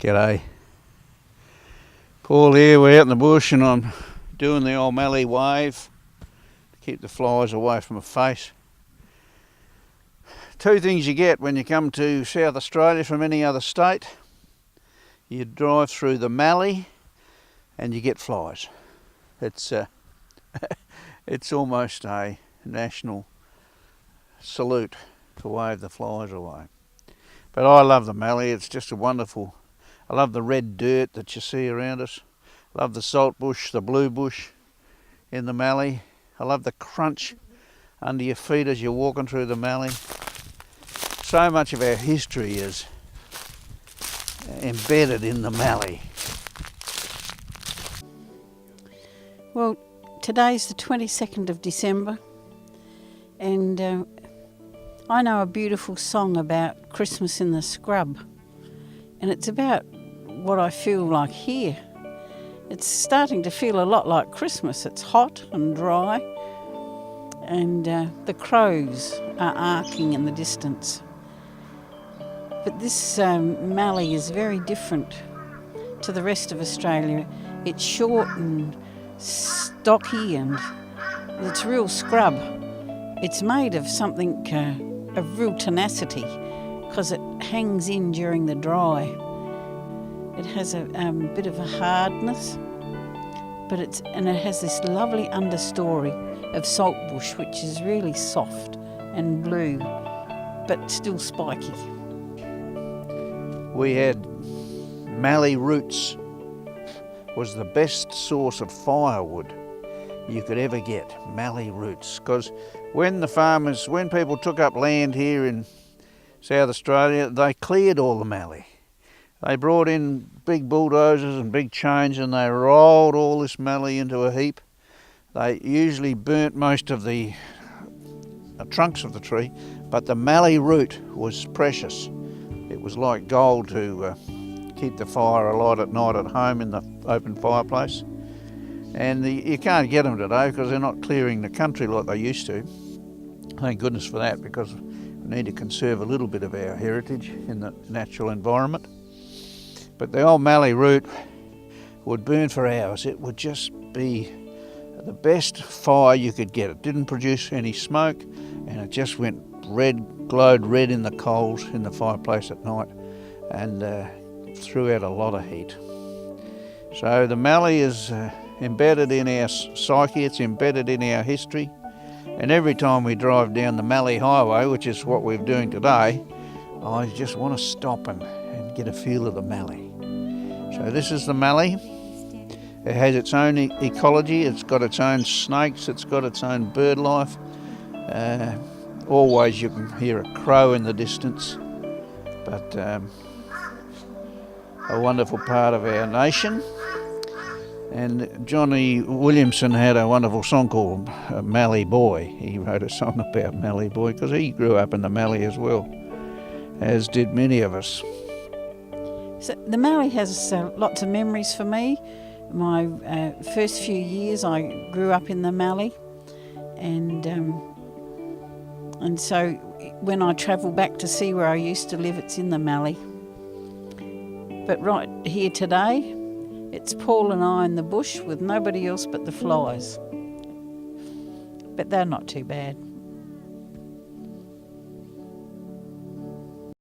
G'day. Paul here, we're out in the bush and I'm doing the old Mallee wave to keep the flies away from my face. Two things you get when you come to South Australia from any other state. You drive through the Mallee and you get flies. It's it's almost a national salute to wave the flies away. But I love the Mallee, it's just a wonderful. I love the red dirt that you see around us. I love the salt bush, the blue bush in the Mallee. I love the crunch under your feet as you're walking through the Mallee. So much of our history is embedded in the Mallee. Well, today's the 22nd of December and I know a beautiful song about Christmas in the scrub, and it's about what I feel like here. It's starting to feel a lot like Christmas. It's hot and dry and the crows are arcing in the distance. But this Mallee is very different to the rest of Australia. It's short and stocky and it's real scrub. It's made of something of real tenacity because it hangs in during the dry. It has a bit of a hardness, but it has this lovely understory of saltbush, which is really soft and blue, but still spiky. We had Mallee roots, was the best source of firewood you could ever get, Mallee roots, because when people took up land here in South Australia, they cleared all the Mallee. They brought in big bulldozers and big chains and they rolled all this Mallee into a heap. They usually burnt most of the trunks of the tree, but the Mallee root was precious. It was like gold to keep the fire alight at night at home in the open fireplace. And you can't get them today because they're not clearing the country like they used to. Thank goodness for that, because we need to conserve a little bit of our heritage in the natural environment. But the old Mallee root would burn for hours. It would just be the best fire you could get. It didn't produce any smoke and it just went red, glowed red in the coals in the fireplace at night and threw out a lot of heat. So the Mallee is embedded in our psyche, it's embedded in our history, and every time we drive down the Mallee Highway, which is what we're doing today, I just want to stop and get a feel of the Mallee. So this is the Mallee. It has its own ecology, it's got its own snakes, it's got its own bird life. Always you can hear a crow in the distance, but a wonderful part of our nation. And Johnny Williamson had a wonderful song called Mallee Boy. He wrote a song about Mallee Boy because he grew up in the Mallee as well, as did many of us. So the Mallee has lots of memories for me. My first few years I grew up in the Mallee, and so when I travel back to see where I used to live, it's in the Mallee. But right here today, it's Paul and I in the bush with nobody else but the flies. But they're not too bad.